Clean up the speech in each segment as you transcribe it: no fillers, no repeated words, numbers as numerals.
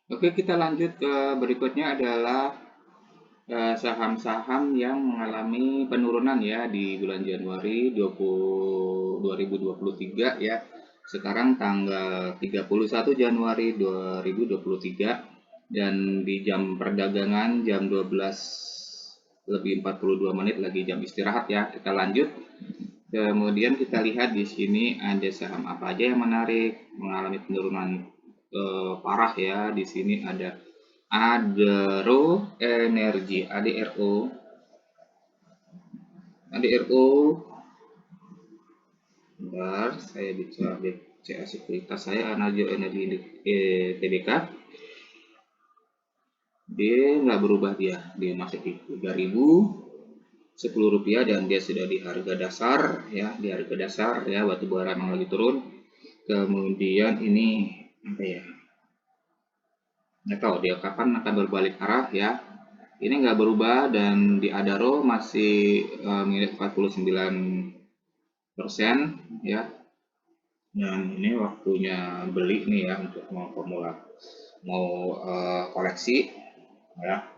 Oke, kita lanjut ke berikutnya adalah saham-saham yang mengalami penurunan ya di bulan Januari 2023 ya. Sekarang tanggal 31 Januari 2023 dan di jam perdagangan jam 12 lebih 42 menit lagi jam istirahat ya. Kita lanjut. Kemudian kita lihat di sini ada saham apa aja yang menarik mengalami penurunan parah ya. Di sini ada Adro Energi, ADRO. Bentar, saya bicara BCA sekuritas saya, Adro Energi TBK. Dia nggak berubah, dia masih di 3.000 Rp10 dan dia sudah di harga dasar ya, di harga dasar ya, batu bara memang lagi turun. Kemudian ini apa ya, nggak tahu dia kapan akan berbalik arah ya. Ini nggak berubah dan di Adaro masih milik 49% ya. Dan ini waktunya beli nih ya, untuk mau koleksi ya.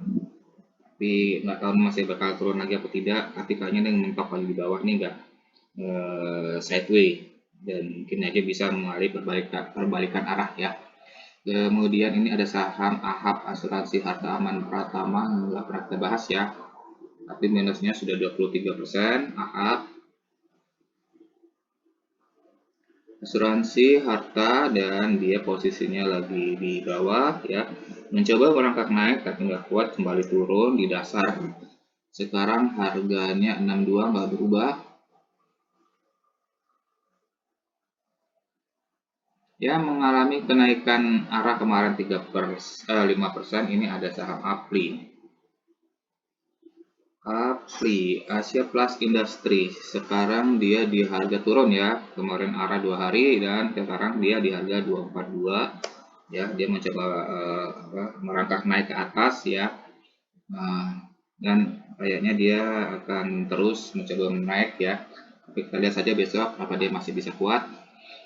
Tapi nggak tahu masih bakal turun lagi atau tidak. Tapi kayaknya yang mentok lagi di bawah nih, nggak sideways, dan mungkin aja bisa mengalami perbalikan arah ya. Kemudian ini ada saham AHAP, Asuransi Harta Aman Pratama, nggak pernah kita bahas ya, tapi minusnya sudah 23%. AHAP asuransi harta dan dia posisinya lagi di bawah ya, mencoba merangkak naik tapi nggak kuat, kembali turun di dasar. Sekarang harganya 62, nggak berubah ya, mengalami kenaikan arah kemarin 5%. Ini ada saham APRI, Asia Plus Industry. Sekarang dia di harga turun ya, kemarin arah 2 hari dan sekarang dia di harga 242 ya. Dia mencoba merangkak naik ke atas ya. Dan kayaknya dia akan terus mencoba naik ya, tapi kita lihat saja besok apa dia masih bisa kuat.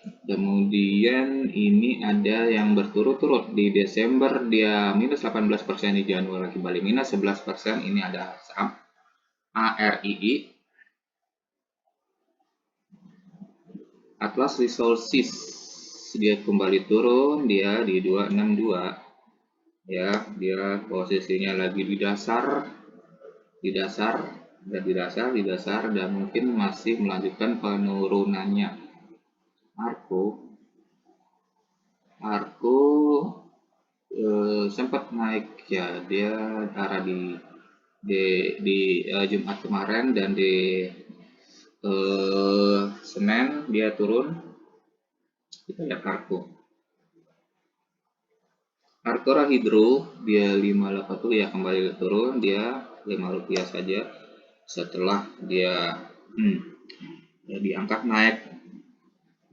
Kemudian ini ada yang berturut-turut di Desember dia minus 18%, di Januari kembali minus 11%. Ini ada saham ARII, Atlas Resources. Dia kembali turun, dia di 262 ya. Dia posisinya lagi di dasar dan mungkin masih melanjutkan penurunannya. Arko sempat naik ya, dia arah di Jumat kemarin, dan di Senin dia turun. Kita lihat Arcora Hydro, dia 580 ya, kembali turun, dia Rp5 saja setelah dia diangkat naik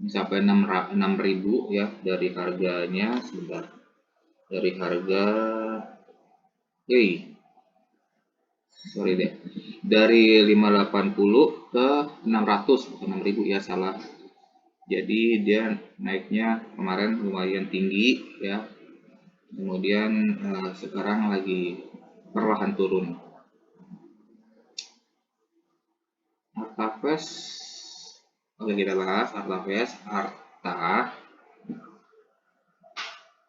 sampai 6.000 ya, dari harganya sebentar, dari harga dari 580 ke 600, bukan 6.000 ya, salah. Jadi dia naiknya kemarin lumayan tinggi ya, kemudian sekarang lagi perlahan turun. Artavest, oke, kita bahas Artavest.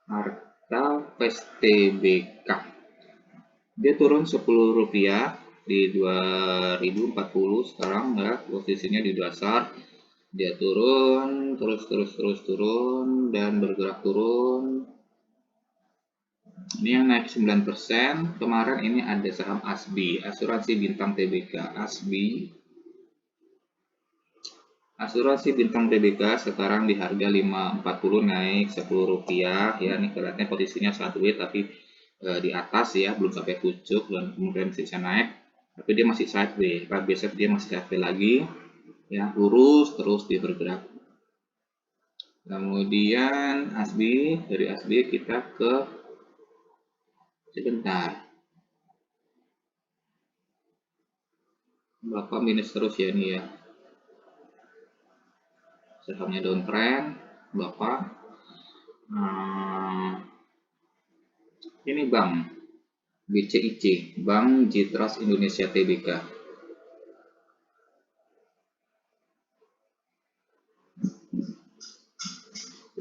Artavest TBK, dia turun Rp10 di 2040. Sekarang ya, posisinya di dasar. Dia turun terus turun dan bergerak turun. Ini yang naik 9%. Kemarin ini ada saham ASBI, Asuransi Bintang TBK. Asuransi Bintang TBK sekarang di harga 540, naik Rp10 ya. Ini kelihatannya posisinya sideways, tapi di atas ya, belum sampai pucuk dan kemungkinan bisa naik, tapi dia masih sideways. Biasanya dia masih sideways lagi ya, lurus terus dia bergerak. Kemudian dari ASBI kita ke sebentar, Bapak minus terus ya ini ya, sahamnya downtrend Bapak. Ini bank BCIC, Bank Citras Indonesia Tbk.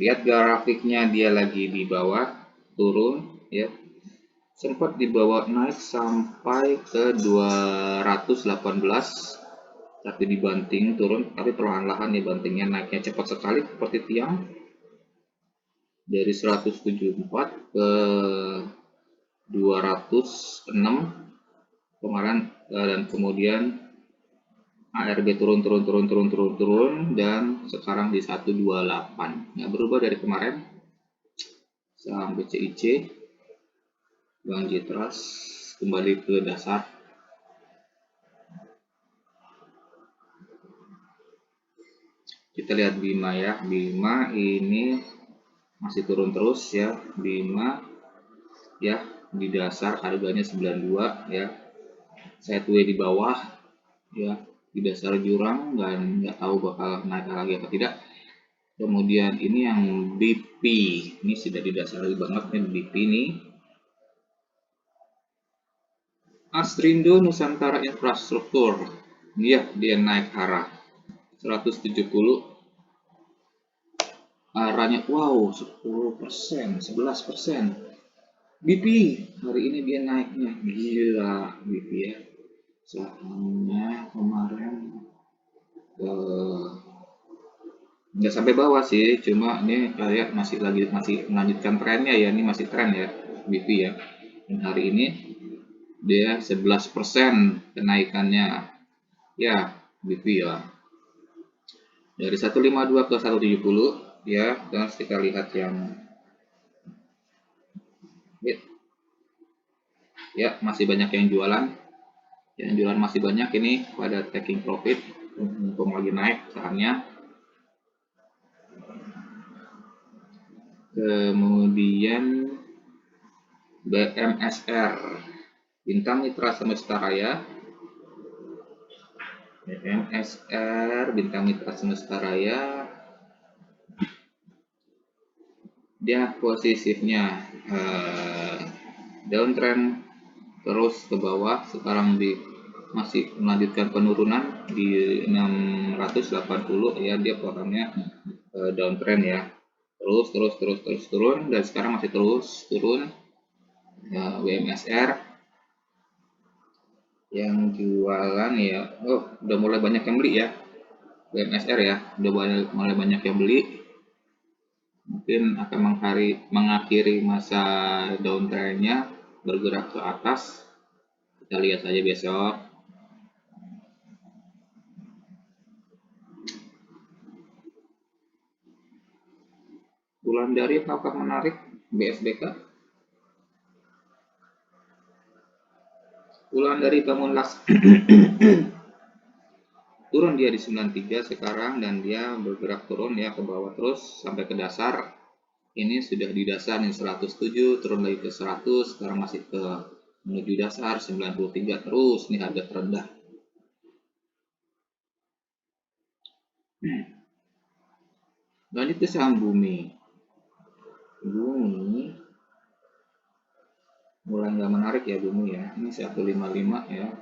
Lihat grafiknya, dia lagi di bawah, turun ya. Sempat di bawah naik sampai ke 218, tapi dibanting turun, tapi perlahan-lahan ya bantingnya, naiknya cepat sekali seperti tiang dari 174 ke 206 kemarin, dan kemudian ARB turun dan sekarang di 128. Nggak berubah dari kemarin. Saham BCIC, Bank Citras kembali ke dasar. Kita lihat Bima ya. Bima ini masih turun terus ya. Bima ya di dasar, harganya 92 ya. Sideways di bawah ya, di dasar jurang, dan nggak tahu bakal naik lagi atau tidak. Kemudian ini yang BP, ini sudah didasari banget nih BP ini. Astrindo Nusantara Infrastruktur, ya dia naik arah 170, arahnya wow 10%, 11%. BP hari ini dia naiknya gila. BP ya, sahamnya kemarin nggak sampai bawah sih, cuma ini kayak masih melanjutkan trennya ya, ini masih tren ya BP ya. Dan hari ini dia 11% kenaikannya ya BP ya, dari 152 ke 170 ya. Dan kita lihat yang ya masih banyak yang jualan masih banyak ini pada taking profit, mumpung lagi naik sahamnya. Kemudian BMSR, Bintang Mitra Semesta Raya. BMSR, Bintang Mitra Semesta Raya, dia posisinya downtrend terus ke bawah. Sekarang masih melanjutkan penurunan di 680 ya, dia porangnya downtrend ya, terus turun, dan sekarang masih terus turun ya. BMSR yang jualan ya, udah mulai banyak yang beli ya. BMSR ya udah mulai banyak yang beli, mungkin akan mengakhiri masa downtrendnya, bergerak ke atas. Kita lihat saja besok. Wulandari apakah menarik? BSBK, Wulandari bangun las turun dia di 93 sekarang, dan dia bergerak turun ya ke bawah terus sampai ke dasar. Ini sudah di dasar nih 107, turun lagi ke 100, sekarang masih ke menuju dasar 93 terus. Ini harga terendah. Lanjut ke saham Bumi. Bumi mulai nggak menarik ya Bumi ya. Ini 155 ya.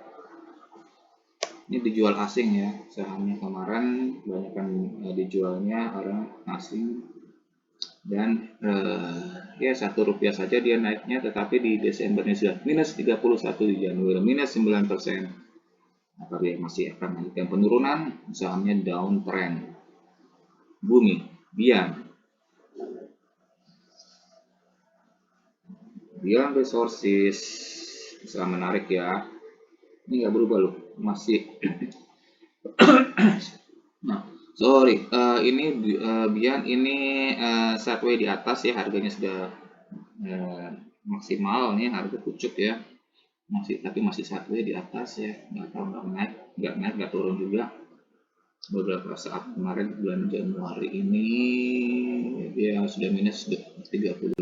Ini dijual asing ya sahamnya, kemarin banyakkan dijualnya orang asing. Dan ya Rp1 saja dia naiknya, tetapi di Desember ini sudah minus 31, di Januari minus 9%. Maka dia masih akan melanjutkan penurunan, sahamnya downtrend. Bumi, Bian Resources bisa menarik ya. Ini nggak berubah loh, masih nah sorry, ini Bian ini sideways di atas ya, harganya sudah maksimal nih, harga pucuk ya, tapi masih sideways di atas ya, nggak tahu nggak naik nggak turun juga. Beberapa saat kemarin bulan Januari ini dia sudah minus 35,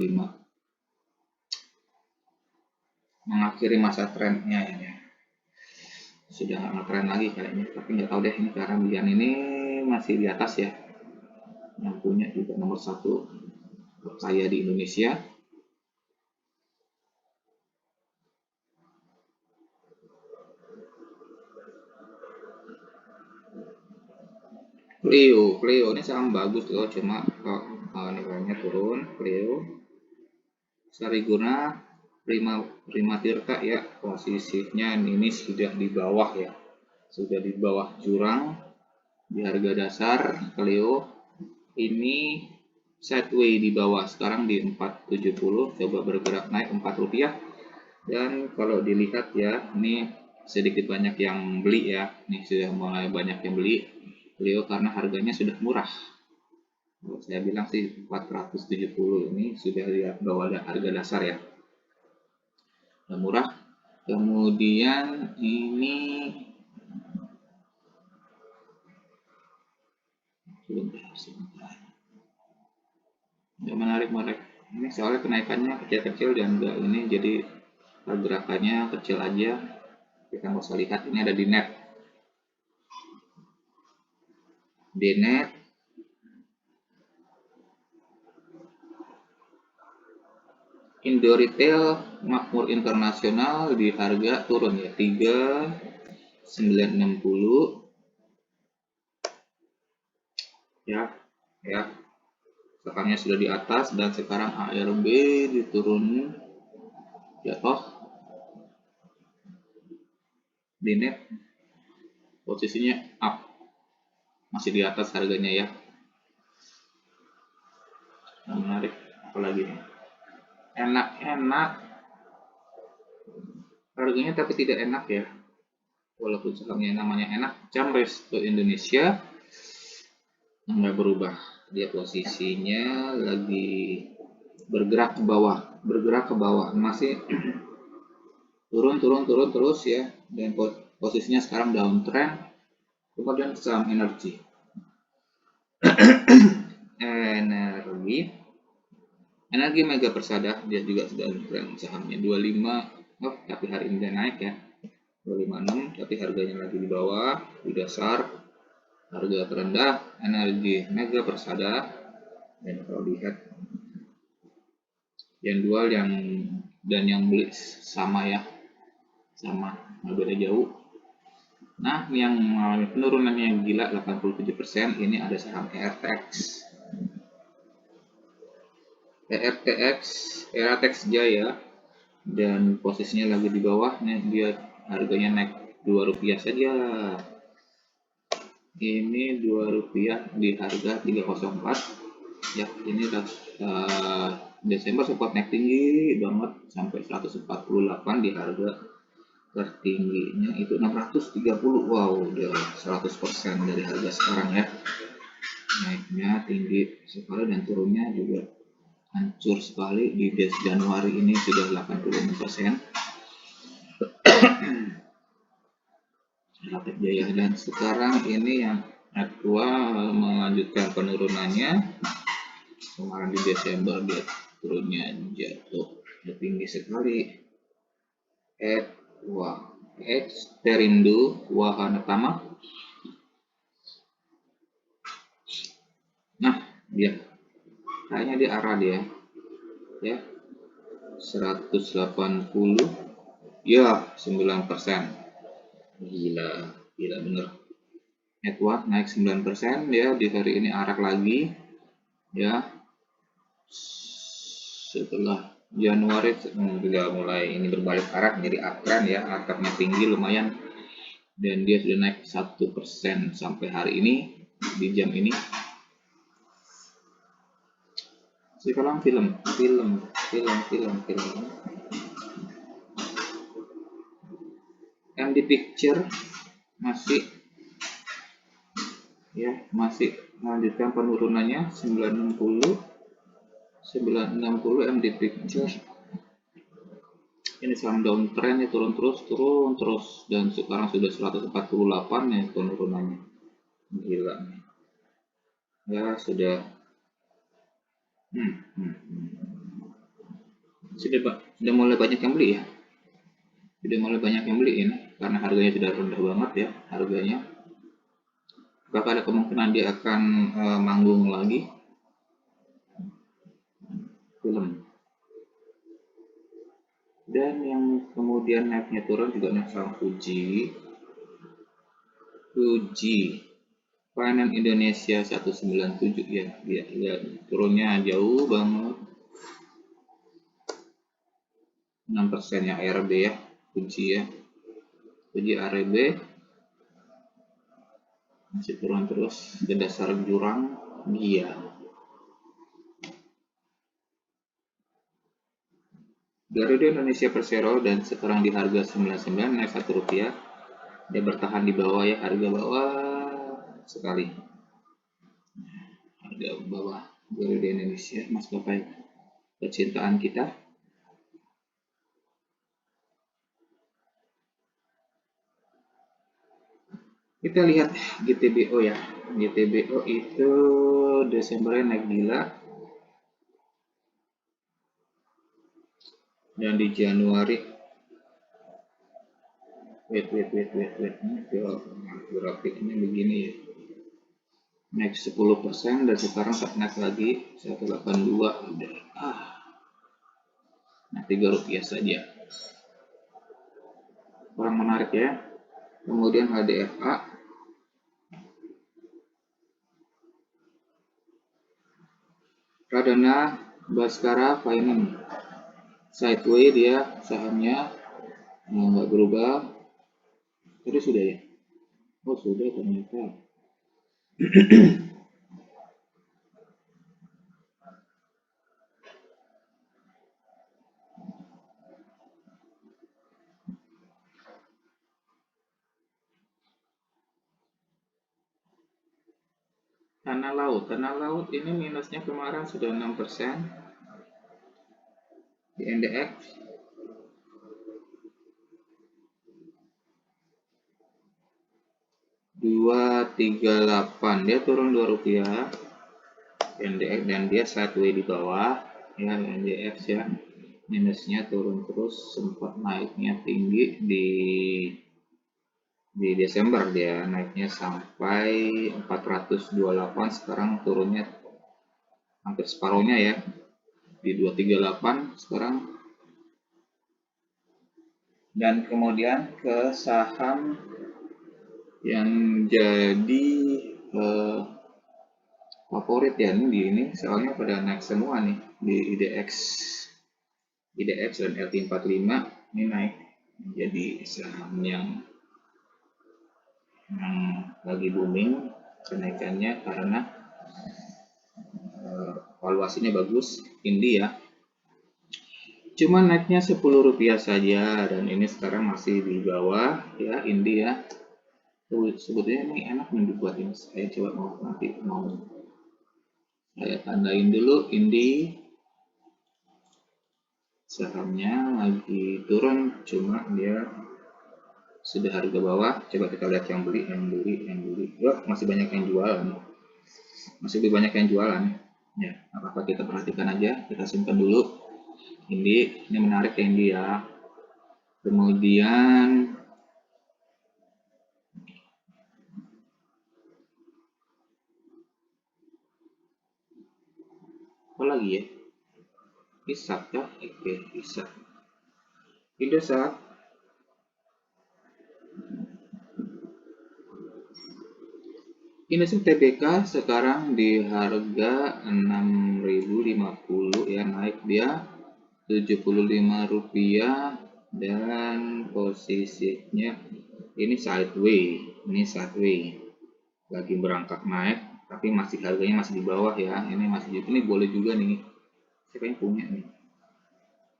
mengakhiri masa trennya ya. Sudah nggak ngetren lagi kayaknya, tapi nggak tahu deh ini, karena Bian ini masih di atas ya, yang punya juga nomor 1 kaya di Indonesia. Clio ini saham bagus loh, cuma kok nilainya turun. Clio, Sariguna, Prima Tirta ya, posisinya ini sudah di bawah ya, sudah di bawah jurang di harga dasar. Clio ini sideway di bawah, sekarang di 470, coba bergerak naik Rp4. Dan kalau dilihat ya, ini sedikit banyak yang beli ya, ini sudah mulai banyak yang beli Clio karena harganya sudah murah. Kalau saya bilang sih 470 ini sudah lihat bahwa ada harga dasar ya, sudah murah. Kemudian ini sebentar. Ya, menarik. Ini soalnya kenaikannya kecil-kecil dan enggak ini, jadi pergerakannya kecil aja. Kita nggak usah lihat, ini ada di net. Di net Indo Retail Makmur Internasional di harga turun ya, 3960 ya. Sekarangnya sudah di atas, dan sekarang ARB diturun, jatuh. Di net posisinya up, masih di atas harganya ya. Nah, menarik apalagi nih, enak harganya tapi tidak enak ya, walaupun sahamnya namanya enak. Jam Resto Indonesia nggak berubah, dia posisinya lagi bergerak ke bawah, masih turun terus ya, dan posisinya sekarang downtrend. Kemudian saham energi energi Mega Persada, dia juga sudah downtrend, sahamnya 25, tapi hari ini dia naik ya, 256, tapi harganya lagi di bawah, di dasar harga terendah energi Mega Persada. Dan kalau lihat yang jual dan yang beli sama ya, sama, nggak beda jauh. Nah, yang mengalami penurunan yang gila 87%, ini ada saham ERTX Jaya, dan posisinya lagi di bawah nih, dia harganya naik Rp2 saja. Ini Rp2 di harga 304 ya. Ini Desember sempat naik tinggi banget sampai 148 di harga tertingginya itu 630. Wow, udah 100% dari harga sekarang ya. Naiknya tinggi sekali dan turunnya juga hancur sekali. Di Januari ini sudah 86%. Rapid Jaya, dan sekarang ini yang aktual melanjutkan penurunannya. Kemarin di Desember dia turunnya jatuh tinggi sekali. Terindo Wahana Tama. Nah, dia kayaknya di arah dia ya, 180 ya, 9%. Gila bener. Edward naik 9% ya, di hari ini arak lagi ya. Setelah Januari sudah mulai ini berbalik arah menjadi uptrend ya, akapnya tinggi lumayan, dan dia sudah naik 1% sampai hari ini di jam ini. Sekarang film MD Picture masih melanjutkan penurunannya, 960 MD Picture. Ini saham downtrend ya, turun terus, dan sekarang sudah 148 ya penurunannya. Gila nih ya, sudah sudah mulai banyak yang beli ya, ini karena harganya sudah rendah banget ya harganya. Apakah ada kemungkinan dia akan manggung lagi? Film. Dan yang kemudian naiknya turun juga nih saham Fuji Finance Indonesia 197 ya, turunnya jauh banget. 6% ya ARB ya, Fuji ARB masih turun terus ke dasar jurang dia. Garuda Indonesia Persero dan sekarang di harga 99 naik Rp1. Dia bertahan di bawah ya, harga bawah sekali. Harga bawah Garuda Indonesia, maskapai kecintaan kita. Kita lihat GTBO ya. GTBO itu Desembernya naik gila. Dan di Januari wait. Ini grafiknya begini ya. Naik 10% dan sekarang naik lagi 182 udah. Nah, Rp3 saja. Kurang menarik ya. Kemudian HDFA Radana Bhaskara Finance sideways dia sahamnya nggak berubah. Tadi sudah ya? Oh sudah ternyata. Tanah laut ini minusnya kemarin sudah 6% di NDX. $238 dia turun Rp2 NDX dan dia sideways di bawah ya. NDX ya minusnya turun terus, sempat naiknya tinggi di Desember, dia naiknya sampai 428, sekarang turunnya hampir separuhnya ya di 238 sekarang. Dan kemudian ke saham yang jadi favorit ya ini soalnya pada naik semua nih di IDX dan LT45 ini naik jadi saham yang lagi booming kenaikannya karena valuasinya bagus. India cuma naiknya Rp10 saja dan ini sekarang masih di bawah ya. India sebetulnya ini enak nih dibuat ini, saya coba nanti mau saya tandain dulu. Indi sahamnya lagi turun, cuma dia sudah harga bawah. Coba kita lihat yang beli. Wah, masih banyak yang jualan, masih lebih banyak yang jualan ya. Apa kita perhatikan aja, kita simpan dulu. Indi ini menarik ya, Indi ya. Kemudian apa lagi ya, Hisap ya. Oke, Hisap Indosat Indosat TBK sekarang di harga 6.050 ya, naik dia Rp75 dan posisinya ini sideways, lagi berangkat naik tapi masih harganya masih di bawah ya. Ini boleh juga nih, siapa yang punya nih?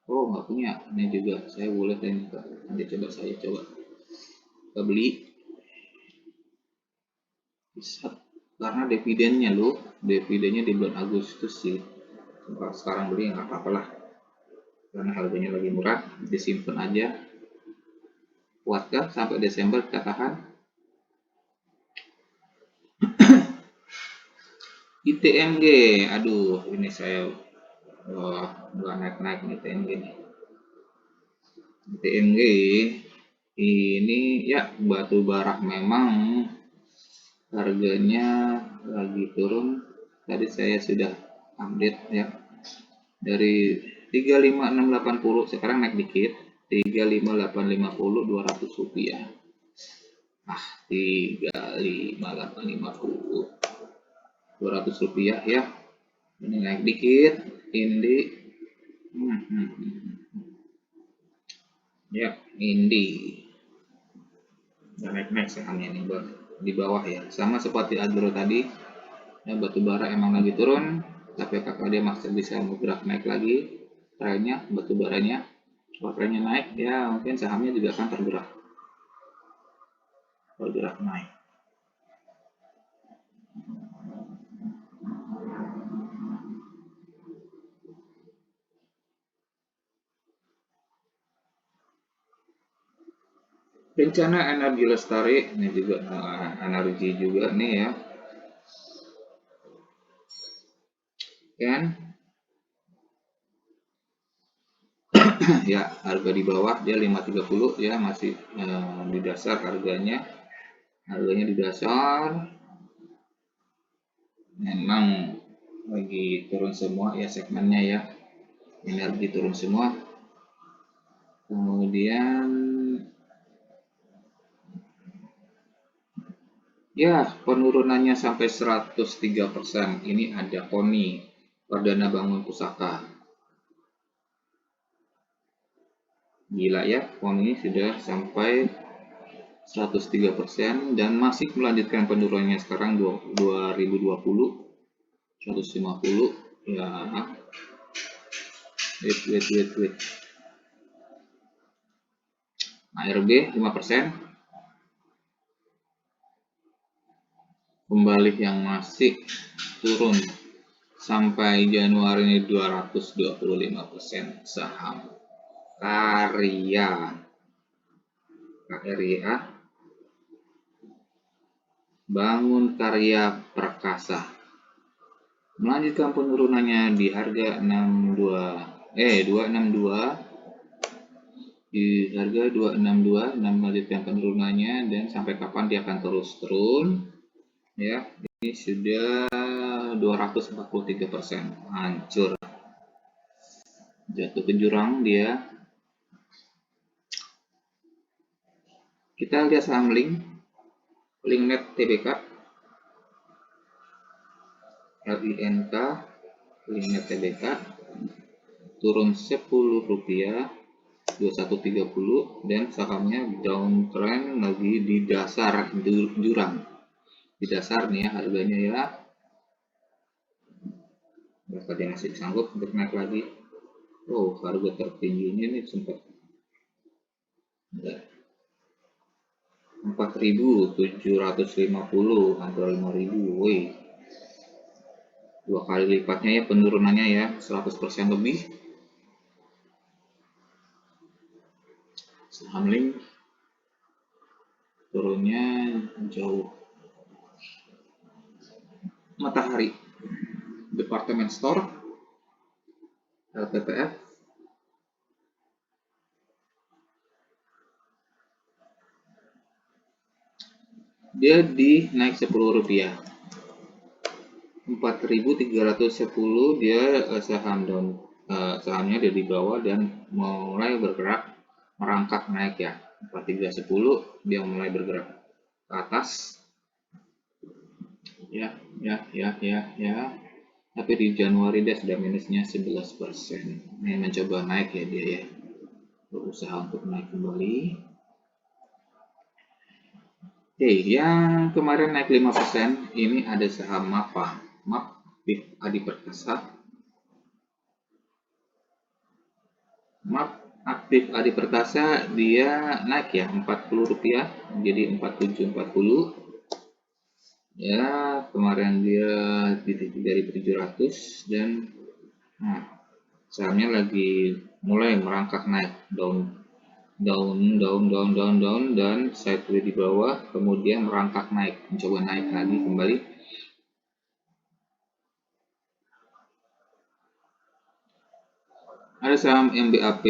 Oh nggak punya, ini juga saya boleh nanti saya coba kita beli. Bisa karena dividennya di bulan Agustus sih. Sekarang beli nggak apa-apa lah karena harganya lagi murah, disimpan aja. Kuatkah sampai Desember kita tahan? ITMG, aduh ini saya nggak naik nih ITMG nih. ITMG ini ya batu bara memang harganya lagi turun. Tadi saya sudah update ya, dari 35680 sekarang naik dikit, 35850, Rp200. 3550, 200 rupiah ya. Ini naik dikit, Indi. Ya, Indi. Naik sahamnya nih di bawah ya. Sama seperti agro tadi, ya, batubara emang lagi turun, tapi apakah dia masih bisa bergerak naik lagi? Trennya batubaranya, kalau trennya naik, ya mungkin sahamnya juga akan bergerak naik. Rencana Energi Lestari ini juga energi juga nih ya. Kan ya, harga di bawah dia 530 ya, masih di dasar harganya di dasar. Memang lagi turun semua ya segmennya ya, energi turun semua. Kemudian ya, penurunannya sampai 103%. Ini ada KONI, Perdana Bangun Pusaka. Gila ya, KONI sudah sampai 103% dan masih melanjutkan penurunannya sekarang 2020 150 ya. Wait. ARB 5%. Kembali yang masih turun sampai Januari ini 225% saham KRIA Bangun Karya Perkasa melanjutkan penurunannya di harga 262 di harga 262 dan melanjutkan penurunannya, dan sampai kapan dia akan terus turun ya. Ini sudah 243%, hancur, jatuh ke jurang dia. Kita lihat saham Linknet Tbk, LINK Linknet Tbk turun 10 rupiah 2130 dan sahamnya downtrend lagi di dasar jurang, di dasar nih ya harganya ya. Apakah dia masih sanggup untuk naik lagi? Oh, harga tertingginya ini sempat 4.750, hampir 5.000. Woi, 2 kali lipatnya ya penurunannya ya, 100% lebih. Saham Link turunnya jauh. Matahari Department Store LPPF dia di naik 10 rupiah 4.310 dia sahamnya dia di bawah dan mulai bergerak merangkak naik ya. 4.310 dia mulai bergerak ke atas ya. Tapi di Januari dia sudah minusnya 11%. Ini mencoba naik ya dia ya, berusaha untuk naik kembali. Oke, yang kemarin naik 5%, ini ada saham MAP Adi Perkasa. MAP Aktif Adi Perkasa dia naik ya 40 rupiah jadi 4740 ya. Kemarin dia dari 700 dan sahamnya lagi mulai merangkak naik down dan sideways di bawah, kemudian merangkak naik, mencoba naik lagi kembali. Ada saham MBAP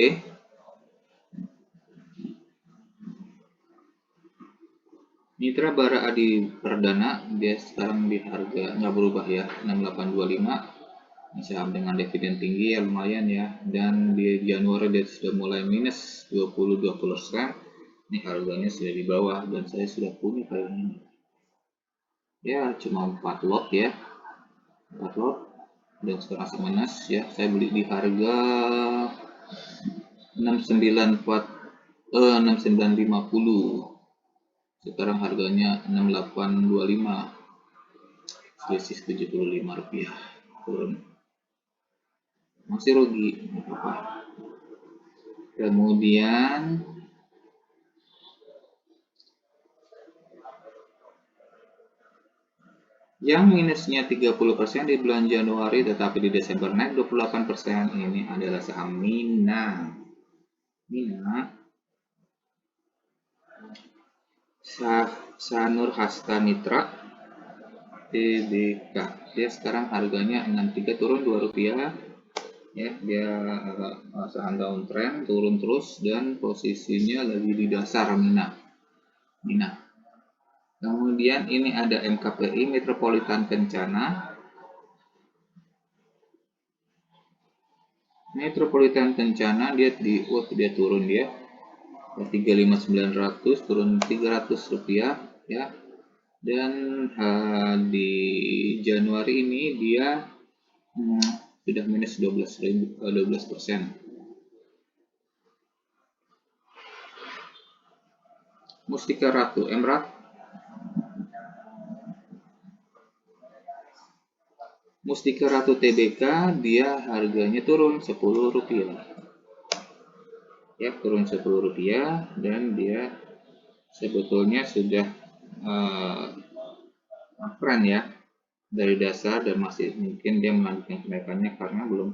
Mitra Bara Adi Perdana, dia sekarang di harga nggak berubah ya, 6825. Ini saham dengan dividen tinggi ya, lumayan ya, dan di Januari dia sudah mulai minus 20%. Ini harganya sudah di bawah dan saya sudah punya kayaknya. Ya, cuma 4 lot ya. 4 lot dan sekarang minus ya. Saya beli di harga 6950. Sekarang harganya 6825. Selisih Rp75. Turun. Masih rugi, apa? Kemudian yang minusnya 30% di bulan Januari tetapi di Desember naik 28%, ini adalah saham Mina. Sanur Hasta Mitra TBK. Dia sekarang harganya 63, turun Rp2 ya. Dia saham downtrend, turun terus dan posisinya lagi di dasar Mina. Kemudian ini ada MKPI Metropolitan Kencana. Metropolitan Kencana dia turun dia 35900, turun Rp300 ya. Dan di Januari ini dia sudah minus 12%. Mustika Ratu Emrat. Mustika Ratu TBK dia harganya turun Rp10 ya, turun Rp10 dan dia sebetulnya sudah keren ya dari dasar dan masih mungkin dia melanjutkan kenaikannya karena belum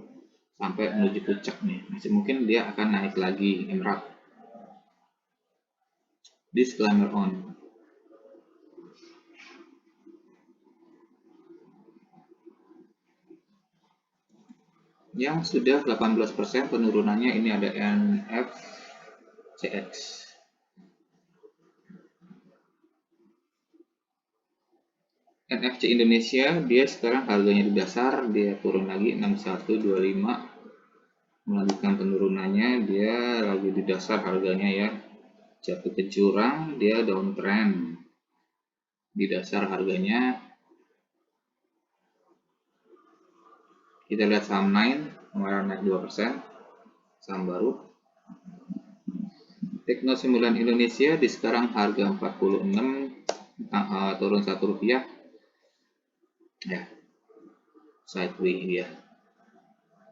sampai menuju puncak nih, masih mungkin dia akan naik lagi. Emrat. Disclaimer on. Yang sudah 18% penurunannya ini ada NFCX. NFC Indonesia dia sekarang harganya di dasar, dia turun lagi 6125, melanjutkan penurunannya, dia lagi di dasar harganya ya, jatuh ke jurang, dia downtrend di dasar harganya. Kita lihat saham 9 kemarin naik 2%, saham baru. Tekno 9 Indonesia di sekarang harga 46, turun Rp1 ya, sideways dia.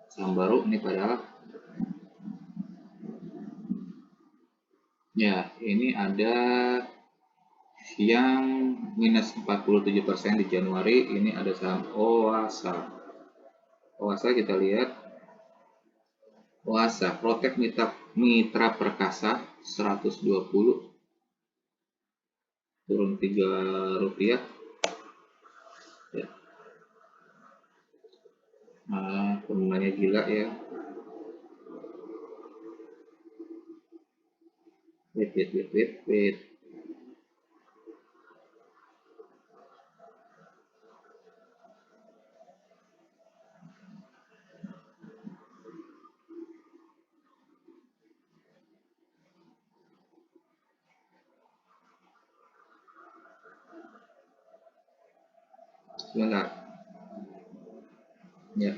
Saham baru ini padahal ya. Ini ada yang minus 47% di Januari. Ini ada saham Oasa. Kita lihat Oasa Protek Mitra Perkasa 120, turun Rp3 ya. Penurunannya gila ya. Wait. Sebentar ya,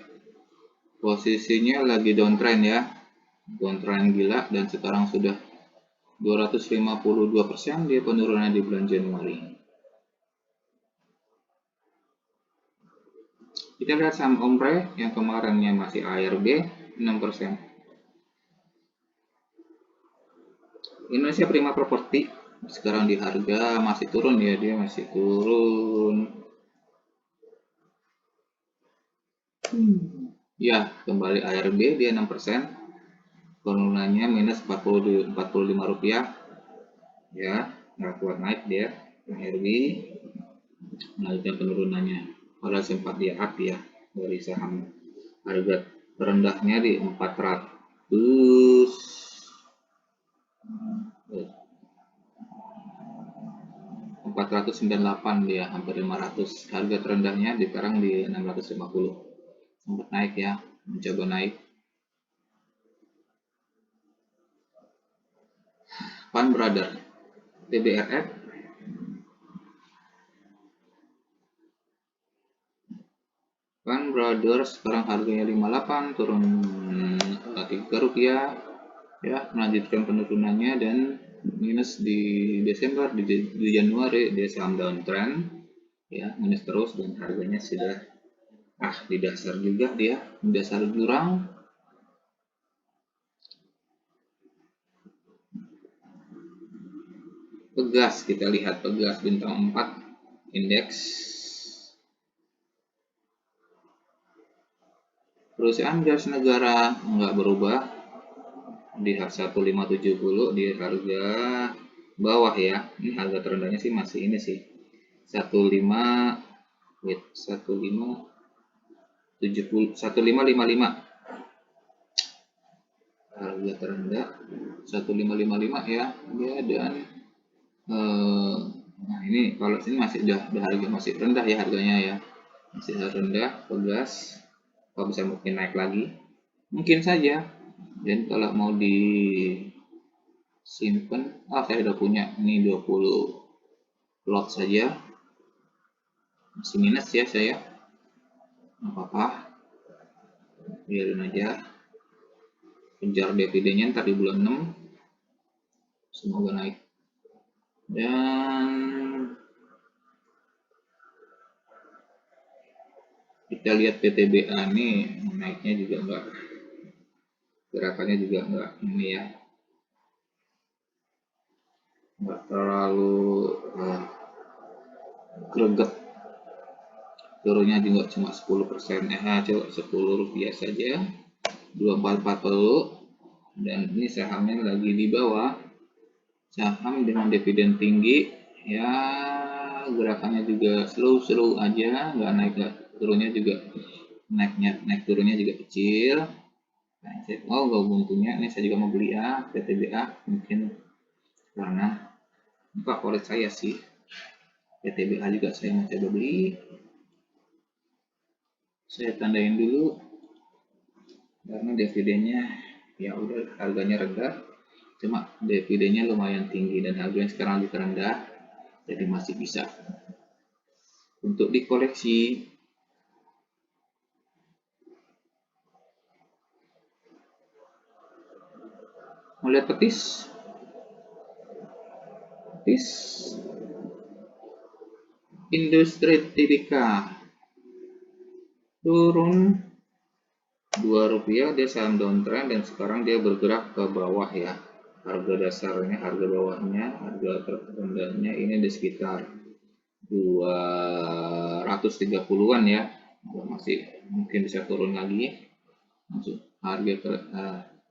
posisinya lagi downtrend ya, downtrend gila dan sekarang sudah 252% dia penurunan di bulan Januari. Kita lihat saham Omre yang kemarinnya masih ARB 6%. Indonesia Prima Property sekarang di harga masih turun ya, dia masih turun ya, kembali ARB dia 6%, penurunannya minus Rp45 ya, nggak kuat naik dia ARB, melanjutkan penurunannya. Padahal sempat dia up ya dari saham harga terendahnya di 498 dia, hampir 500. Harga terendahnya sekarang di 650. Sempat naik ya, mencoba naik. Pan Brother TBRF Pan Brothers sekarang harganya 58, turun 3 rupiah ya, melanjutkan penurunannya dan minus di Desember. Di Januari dia saham downtrend ya, minus terus dan harganya sudah di dasar juga, dia di dasar jurang. Pegas, kita lihat Pegas bintang 4 indeks. Perusahaan gas negara nggak berubah di 1570, di harga bawah ya. Ini harga terendahnya sih masih ini sih 1555 harga terendah 1555 ya dia. Dan nah ini kalau sini masih udah harga masih rendah ya, harganya ya masih rendah. Pegas kalau bisa mungkin naik lagi, mungkin saja. Dan kalau mau disimpan, saya udah punya ini 20 lot saja, masih minus ya saya, nggak apa-apa, biarin aja, kejar dividennya ntar di bulan 6, semoga naik. Dan kita lihat PTBA nih naiknya juga enggak, gerakannya juga enggak ini ya, enggak terlalu greget, turunnya juga cuma 10%, coba 10 rupiah saja, 2440. Dan ini sahamnya lagi di bawah, saham dengan dividen tinggi ya, gerakannya juga slow aja, nggak naik, turunnya juga naik turunnya juga kecil. Nah, untungnya ini saya juga mau beli ya PTBA, mungkin karena favorit saya sih PTBA, juga saya mau coba beli. Saya tandain dulu karena dividennya ya udah, harganya rendah cuma dividennya lumayan tinggi dan harganya sekarang lebih rendah, jadi masih bisa untuk dikoleksi. Melihat petis industri Tbk turun 2 rupiah, dia saham downtrend dan sekarang dia bergerak ke bawah ya. Harga dasarnya, harga bawahnya, harga terendahnya ini di sekitar 230-an ya, masih mungkin bisa turun lagi masuk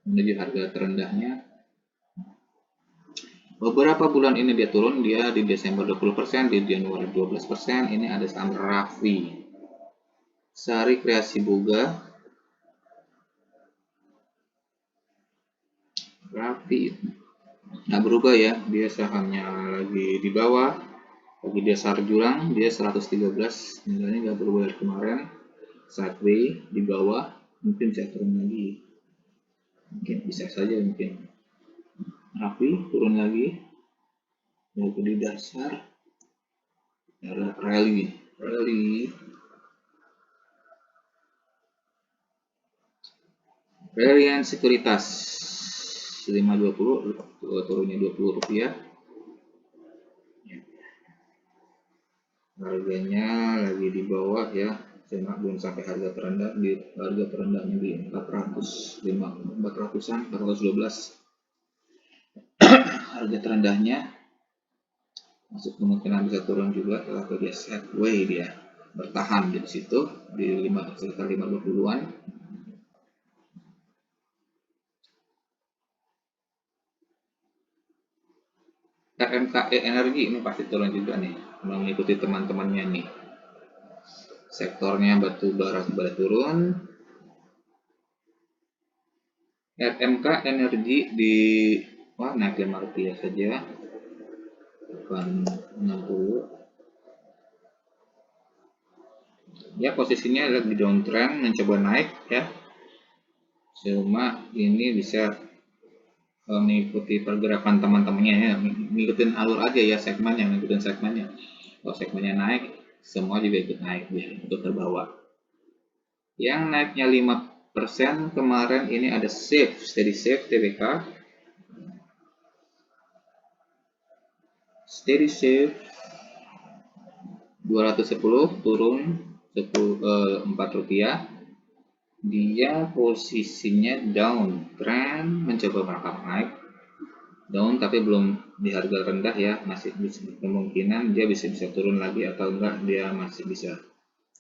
menuju harga terendahnya. Beberapa bulan ini dia turun, dia di Desember 20%, di Januari 12%. Ini ada saham Raffi, Sari Kreasi Boga, Raffi nggak berubah ya, dia sahamnya lagi di bawah, lagi dasar jurang, dia 113, nilainya nggak berubah dari kemarin, sideways di bawah, mungkin bisa turun lagi, mungkin bisa saja, mungkin Raffi turun lagi di dasar, rally Reliant Sekuritas 520, turunnya 20 rupiah, harganya lagi di bawah ya, cuma belum sampai harga terendah, di harga terendahnya di 400-an, 412 harga terendahnya, masuk kemungkinan bisa turun juga kalau dia sideways, dia bertahan di situ di sekitar 50-an. RMKE Energi ini pasti turun juga nih, mengikuti teman-temannya nih, sektornya batu bara turun. RMK Energi di naik 5 rupiah saja, bukan 60 ya, posisinya lagi downtrend, mencoba naik ya, cuma ini bisa mengikuti pergerakan teman-temannya ya, ngikutin alur aja ya, segmennya, ngikutin segmennya. Kalau segmennya naik, semua juga ikut naik ya, ikut terbawa. Yang naiknya 5% kemarin ini ada steady safe TBK. Steady safe 210 turun 4 rupiah. Dia posisinya down, trend mencoba merangkak naik, down tapi belum di harga rendah ya, masih bisa kemungkinan dia bisa turun lagi atau enggak dia masih bisa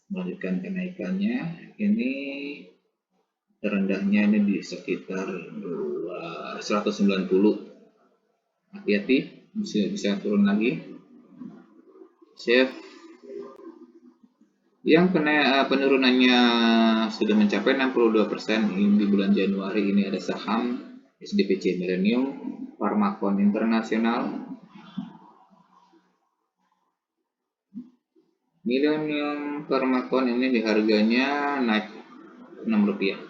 melanjutkan kenaikannya. Ini terendahnya ini di sekitar 190. Hati-hati, bisa turun lagi. Save. Yang penurunannya sudah mencapai 62% di bulan Januari. Ini ada saham SDPC Millennium, Pharmacon Internasional. Millennium Pharmacon ini di harganya naik 6 rupiah.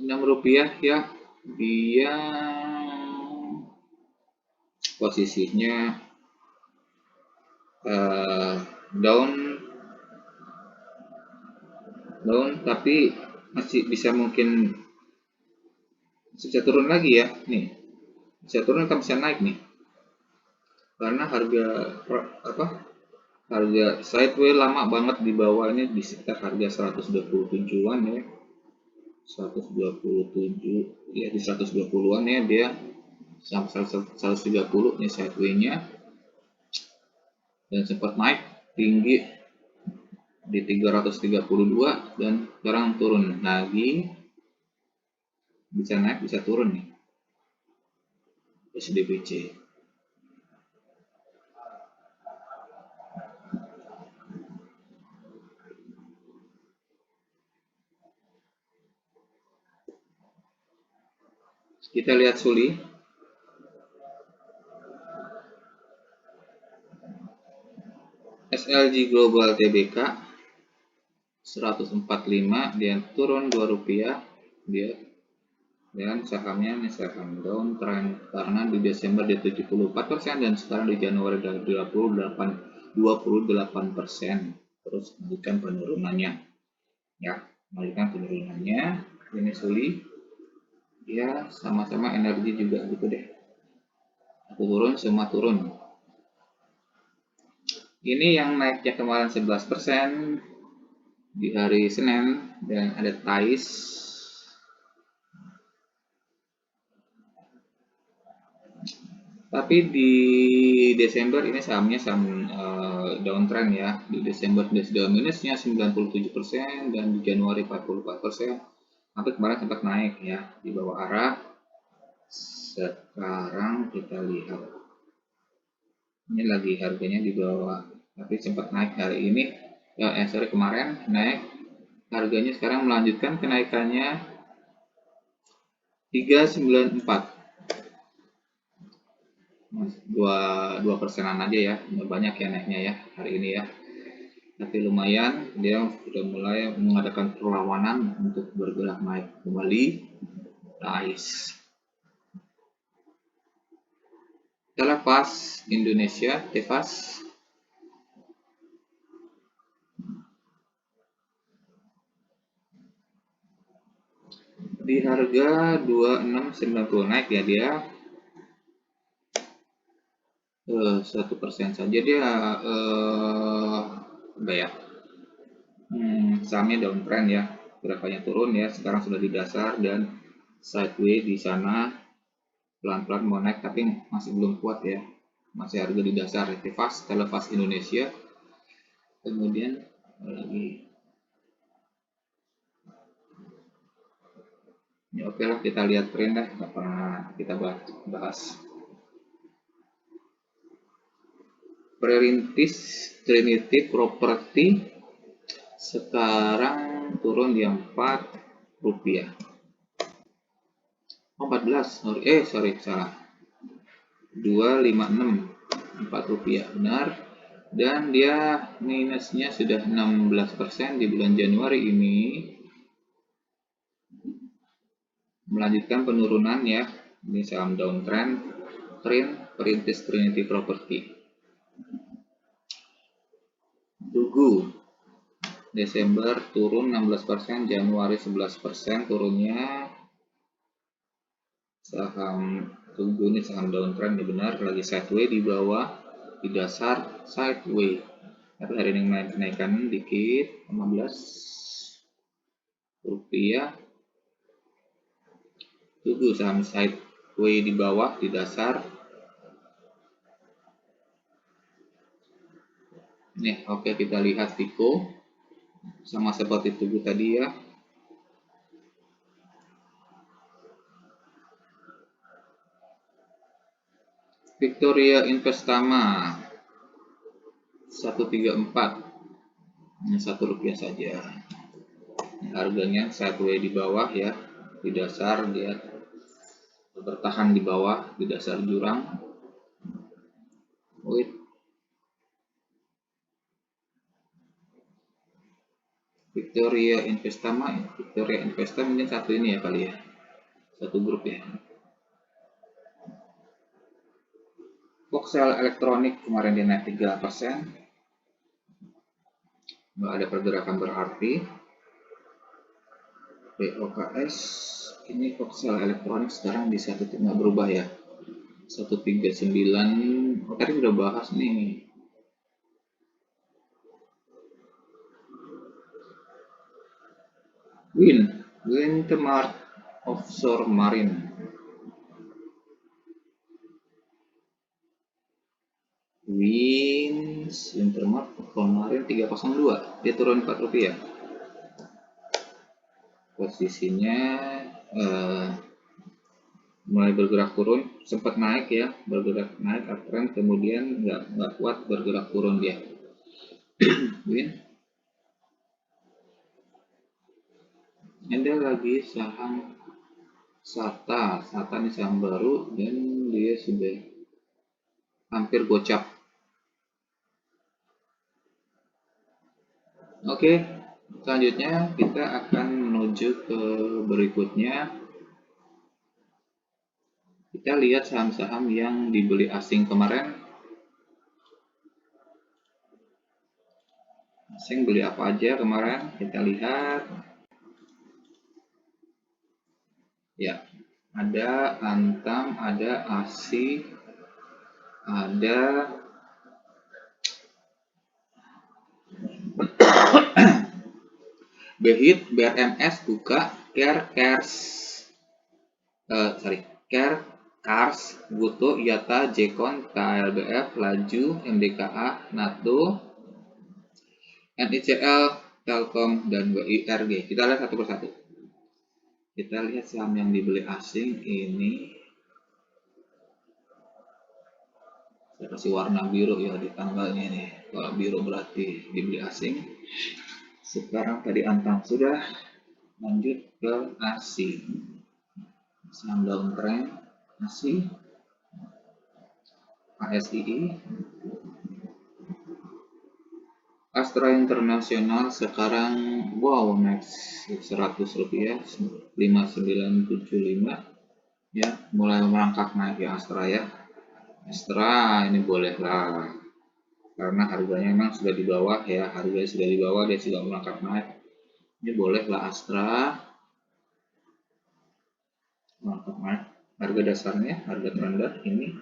Rp6 ya, dia posisinya down tapi masih bisa, mungkin bisa turun lagi ya, nih bisa turun atau bisa naik nih, karena harga sideways lama banget di bawah, ini di sekitar harga 127-an ya, 127 ya, di 120-an ya, dia sampai 130 nih sideways-nya, dan sempat naik tinggi di 332 dan sekarang turun lagi, bisa naik bisa turun nih SDPC. Kita lihat Suli. SLG Global TBK 145, dia turun 2 rupiah dia, dan sahamnya misalkan down trend karena di Desember dia 74% dan sekarang di Januari dari 28%. Terus melanjutkan penurunannya ya, ini Suli ya, sama-sama energi juga gitu deh, turun, semua turun. Ini yang naiknya kemarin 11% di hari Senin, dan ada Thais. Tapi di Desember ini sahamnya saham downtrend ya. Di Desember sudah minusnya 97% dan di Januari 44%. Tapi kemarin sempat naik ya di bawah arah. Sekarang kita lihat. Ini lagi harganya di bawah, tapi sempat naik hari ini ya, kemarin naik, harganya sekarang melanjutkan kenaikannya 394, 2%-an aja ya, nggak banyak ya naiknya ya hari ini ya, tapi lumayan, dia sudah mulai mengadakan perlawanan untuk bergerak naik kembali. Nice. Telepas Indonesia, Tefas di harga 2690 naik ya, dia 1% saja dia sahamnya downtrend ya, gerakannya turun ya, sekarang sudah di dasar dan sideways di sana, pelan-pelan mau naik tapi masih belum kuat ya, masih harga di dasar. Telepas Indonesia, kemudian lagi ya, oke lah, kita lihat tren dah, apa kita bahas. Perintis Trinity Property sekarang turun di 4 rupiah. 14, sorry salah, 256, 4 rupiah benar, dan dia minusnya sudah 16% di bulan Januari ini, melanjutkan penurunan ya. Ini saham downtrend, Perintis Trinity Property. Tugu Desember turun 16%, Januari 11% turunnya. Saham Tugu ini saham downtrend, benar, lagi sideways di bawah, di dasar sideways. Tapi hari ini naikkan dikit, 15 rupiah. Tugu saham sideways di bawah, di dasar. Nih, oke, kita lihat Vico sama seperti Tugu tadi ya. Victoria Investama 134, ini 1 rupiah saja. Harganya sideways di bawah ya, di dasar dia bertahan di bawah, di dasar jurang. Victoria Investama ini satu ini ya kali ya, satu grup ya. Voxel Elektronik kemarin dia naik 3%, nggak ada pergerakan berarti. POKS ini Voxel Elektronik sekarang di 1 nggak berubah ya, 139. Tadi udah bahas nih. Windmart Offshore Marine. Windmart Offshore Marine 302, dia turun 4 rupiah. Posisinya mulai bergerak turun, sempat naik ya, bergerak naik uptrend, kemudian nggak kuat, bergerak turun dia. Ada lagi saham Sata ini saham baru dan dia sudah hampir gocap. Oke, selanjutnya kita akan menuju ke berikutnya. Kita lihat saham-saham yang dibeli asing kemarin. Asing beli apa aja kemarin? Kita lihat. Ya, ada Antam, ada ASI, ada Behit, BRMS, Buka, Kars, Goto, Yata, Jekon, KLBF, Laju, MDKA, NATO, NICL, Telkom, dan WIRG. Kita lihat satu persatu. Kita lihat saham yang dibeli asing ini. Saya kasih warna biru ya di tanggalnya nih. Kalau biru berarti dibeli asing. Sekarang tadi Antam sudah, lanjut ke ASI. Saham downtrend ASI, ASII, Astra Internasional sekarang wow naik 100 rupiah, 5975 ya, mulai merangkak naik ya Astra ya. Astra ini boleh lah, karena harganya memang sudah di bawah ya, harganya sudah di bawah, dia sudah merangkak naik, ini boleh lah Astra merangkak naik. Harga dasarnya, harga terendah ini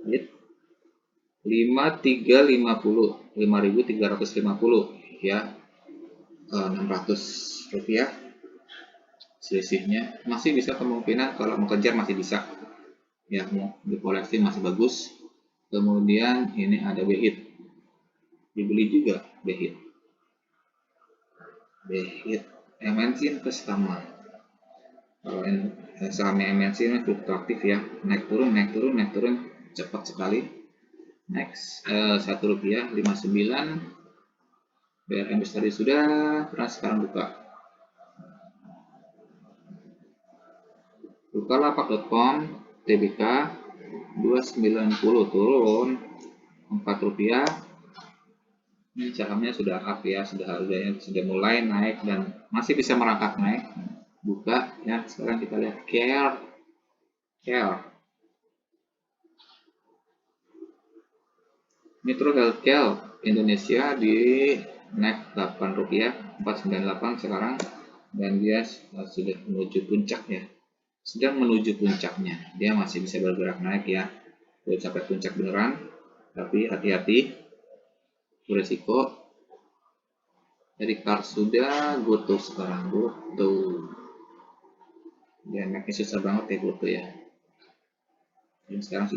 5350 ya, 600 rupiah selisihnya. Masih bisa kemungkinan kalau mau kejar masih bisa ya, mau dikoleksi masih bagus. Kemudian ini ada Behit, dibeli juga Behit MNC Investama. Kalau sahamnya MNC ini fluktuatif ya, naik turun cepat sekali. Next, 1 rupiah 59. BRMS tadi sudah, terus sekarang Bukalapak.com, TBK 290 turun 4 rupiah. Ini sahamnya sudah up ya, sudah harganya sudah mulai naik dan masih bisa merangkak naik. buka ya. Sekarang kita lihat care Metro Healthcare Indonesia di naik Rp8 498 sekarang, dan dia sudah menuju puncaknya, sedang menuju puncaknya. Dia masih bisa bergerak naik ya, belum sampai puncak beneran, tapi hati-hati beresiko. Dari Kars sudah, GoTo sekarang, GoTo dia naiknya susah banget ya GoTo ya. Dan sekarang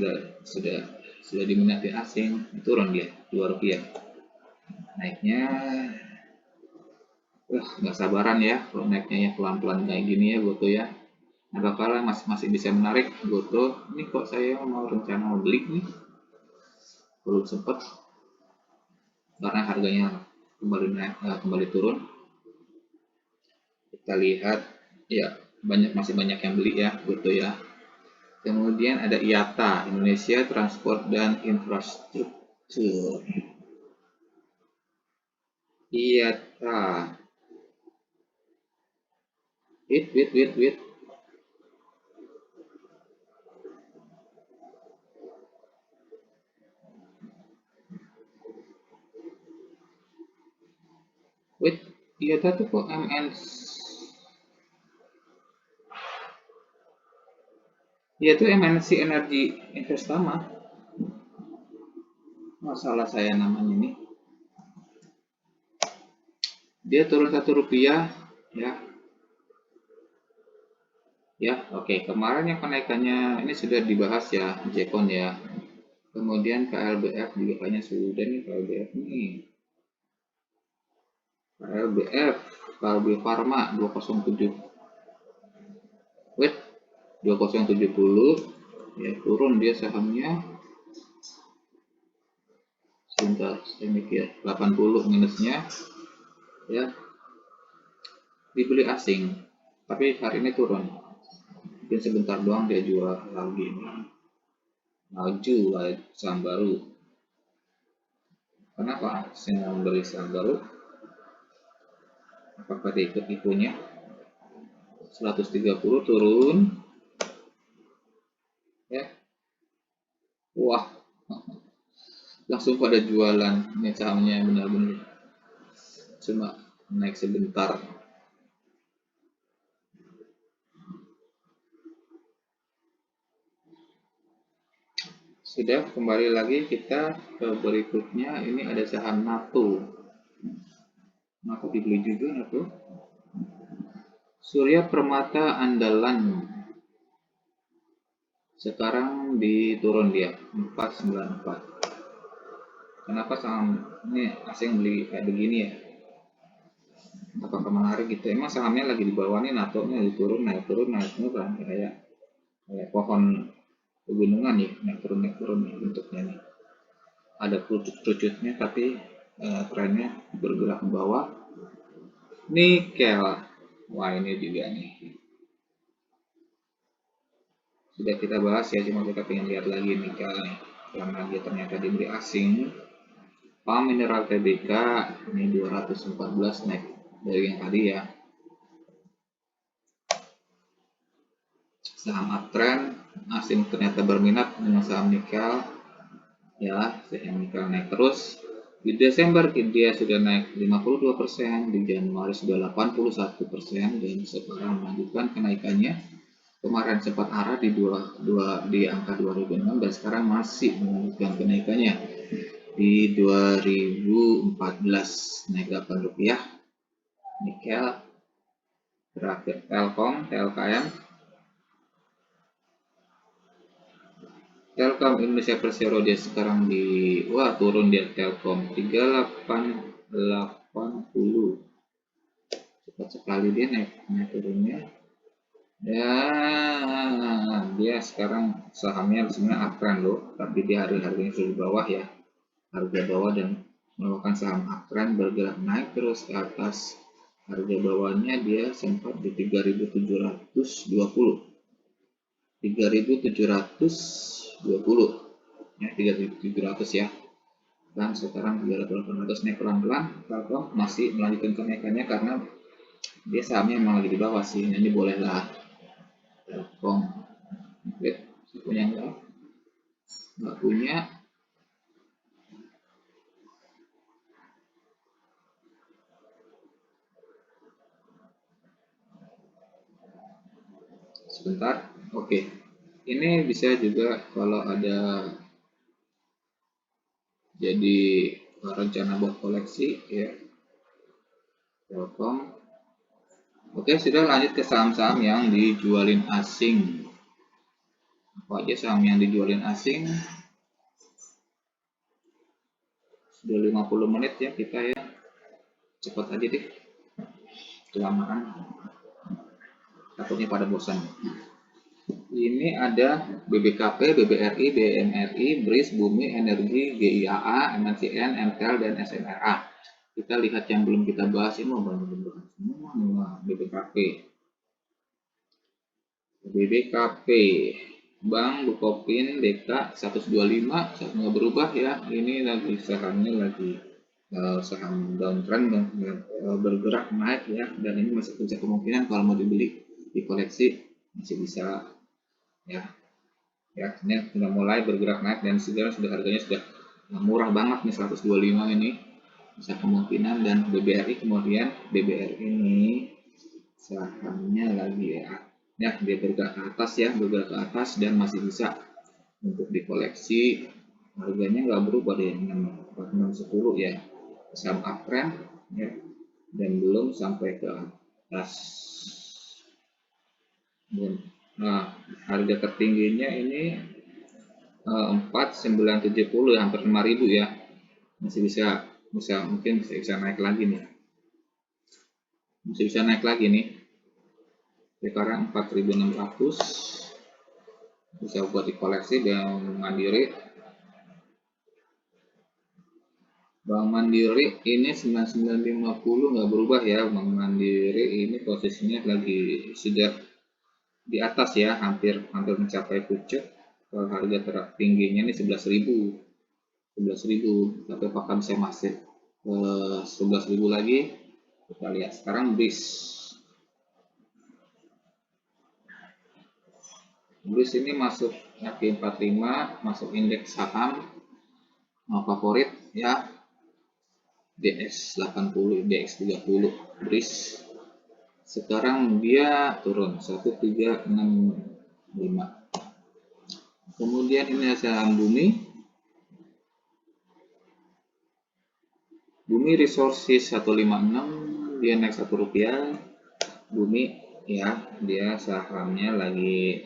sudah diminati asing, turun dia Rp2 naiknya. Nggak sabaran ya kalau naiknya ya pelan-pelan kayak gini ya GoTo ya. Nah, bakalan masih bisa menarik GoTo. Ini kok saya mau rencana mau beli nih, belum sempet karena harganya kembali naik, kembali turun. Kita lihat ya, masih banyak yang beli ya GoTo ya. Kemudian ada IATA, Indonesia Transport dan Infrastruktur. IATA. Wait. IATA tuh kok MNC Energi Investama. Masalah saya namanya ini. Dia turun Rp1 ya. Ya, oke. Kemarin yang kenaikannya ini sudah dibahas ya, Jekon ya. Kemudian KLBF juga kayaknya sudah nih, KLBF nih. KLBF, KLB Pharma 207. Wait, 2070 ya, turun dia sahamnya. Sebentar, saya mikir 80 minusnya ya. Dibeli asing, tapi hari ini turun. Mungkin sebentar doang dia jual lagi nih. Maju saham baru. Kenapa saya membeli saham baru? Apakah dia ikut tipunya? 130 turun ya. Wah, langsung pada jualan. Ini sahamnya benar-benar cuma naik sebentar. Sudah, kembali lagi kita ke berikutnya. Ini ada saham NATO. NATO dibeli juga NATO. Surya Permata Andalan. Sekarang diturun dia 494. Kenapa saham ini asing beli kayak begini ya? Apakah menarik gitu? Emang sahamnya lagi di bawah nih, NATO-nya diturun, naik turun kan kayak pohon pegunungan nih, naik turun nih bentuknya nih. Ada kerucut-kerucutnya tapi trennya bergerak ke bawah. Nikel, wah ini juga nih sudah kita bahas ya, cuma kita pengen lihat lagi nikel nih karena dia ternyata dibeli asing. PAM Mineral Tbk ini 214 naik dari yang tadi ya. Saham uptrend, asing ternyata berminat dengan saham nikel ya. Saham nikel naik terus. Di Desember dia sudah naik 52%, di Januari sudah 81%, dan sekarang melanjutkan kenaikannya. Kemarin sempat arah di angka 2016, sekarang masih melanjutkan kenaikannya di 2014 naik Rp8. Nikel, terakhir Telkom, TLKM. Telkom Indonesia Persero dia sekarang turun dia Telkom 3880. Cepat sekali dia naik turunnya. Ya, dia sekarang sahamnya sebenarnya uptrend loh, tapi dia harganya sudah di bawah ya, harga bawah, dan melakukan saham uptrend bergerak naik terus ke atas. Harga bawahnya dia sempat di 3.720 ya, 3.700 ya, dan sekarang 3.800 naik pelan-pelan. Telkom masih melanjutkan kenaikannya karena Dia sahamnya emang lagi di bawah sih, ini bolehlah Telkom. Oke, saya punya nggak punya. Sebentar. Oke, ini bisa juga kalau ada jadi rencana buat koleksi ya, Telkom. Oke, sudah lanjut ke saham-saham yang dijualin asing. Apa aja saham yang dijualin asing? Sudah 50 menit ya kita ya. Cepat aja deh. Kelamaan. Takutnya pada bosan. Ini ada BBKP, BBRI, BMRI, BRIS, Bumi, Energi, GIAA, MNCN, MTEL, dan SMRA. Kita lihat yang belum kita bahas ini mau semua BBKP. BBKP, Bank Bukopin BK 125, nggak berubah ya. Ini lagi sahamnya lagi saham downtrend bergerak naik ya, dan ini masih punya kemungkinan kalau mau dibeli di koleksi masih bisa ya. Ya, ini sudah mulai bergerak naik dan sekarang sudah harganya sudah murah banget nih 125 ini, bisa kemungkinan. Dan BBRI kemudian BBRI ini sahamnya lagi ya dia bergerak ke atas ya, bergerak ke atas dan masih bisa untuk dikoleksi. Harganya nggak berubah deh, 4610 ya, saham uptrend ya, dan belum sampai ke atas. Nah, harga tertingginya ini 4970 ya, hampir 5000 ya, masih bisa mungkin bisa naik lagi nih, masih bisa naik lagi nih. Sekarang 4600 bisa buat dikoleksi. Bank Mandiri ini 9950 nggak berubah ya. Bank Mandiri ini posisinya lagi sudah di atas ya, hampir mencapai puncak. Harga tertingginya ini 11.000, tapi apakah bisa masuk ke 11.000 lagi? Kita lihat sekarang. BRIS ini masuk FI45, masuk indeks saham favorit ya, DX80, DX30. BRIS sekarang dia turun 1365. Kemudian ini saham Bumi Resources 156, dia naik Rp1. Bumi ya, dia sahamnya lagi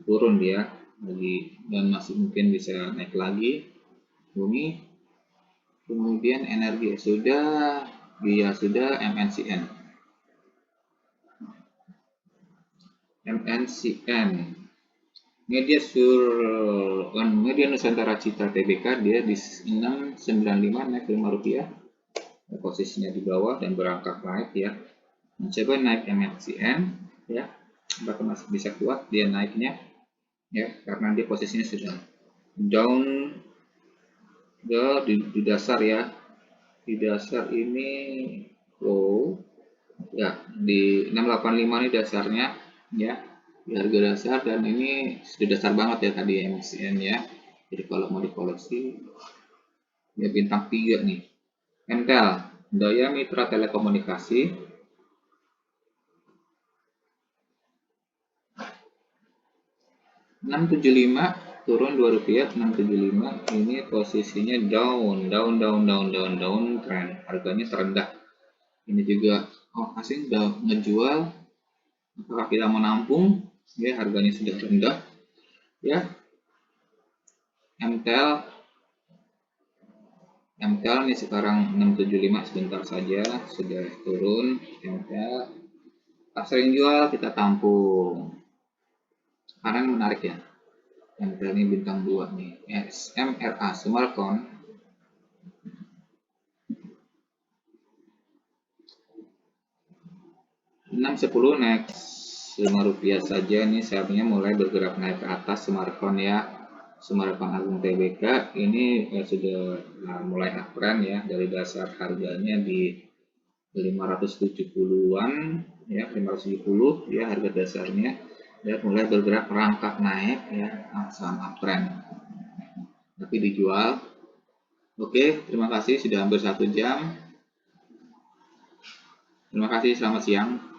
turun dia lagi, dan masih mungkin bisa naik lagi Bumi. Kemudian energi sudah, dia sudah, MNCN Media Nusantara Citra Tbk, dia di 695 naik Rp5, posisinya di bawah dan berangkat naik ya. Mencoba naik MNCN ya, apakah masih bisa kuat dia naiknya ya, karena dia posisinya sudah down di dasar ya. Di dasar ini ya, di 685 ini dasarnya ya, di harga dasar, dan ini sudah dasar banget ya tadi MNCN ya. Jadi kalau mau dikoleksi ya bintang 3 nih. MTEL, Daya Mitra Telekomunikasi, Rp675 turun Rp2, 675 ini posisinya down trend, harganya terendah. Ini juga asing udah ngejual, apakah kita menampung ya, harganya sudah rendah ya. MTEL ini sekarang 675, sebentar saja sudah turun. MTEL sering jual, kita tampung karena ini menarik ya. MTEL ini bintang 2 nih. SMRA Smartcon 610 naik Rp5 saja. Ini sahamnya mulai bergerak naik ke atas. Smartcon ya, Smartcon Agung Tbk ini sudah mulai uptrend ya, dari dasar harganya di 570-an ya, 570 ya harga dasarnya, ya mulai bergerak merangkak naik ya, saham uptrend tapi dijual. Oke, terima kasih sudah hampir 1 jam. Terima kasih, selamat siang.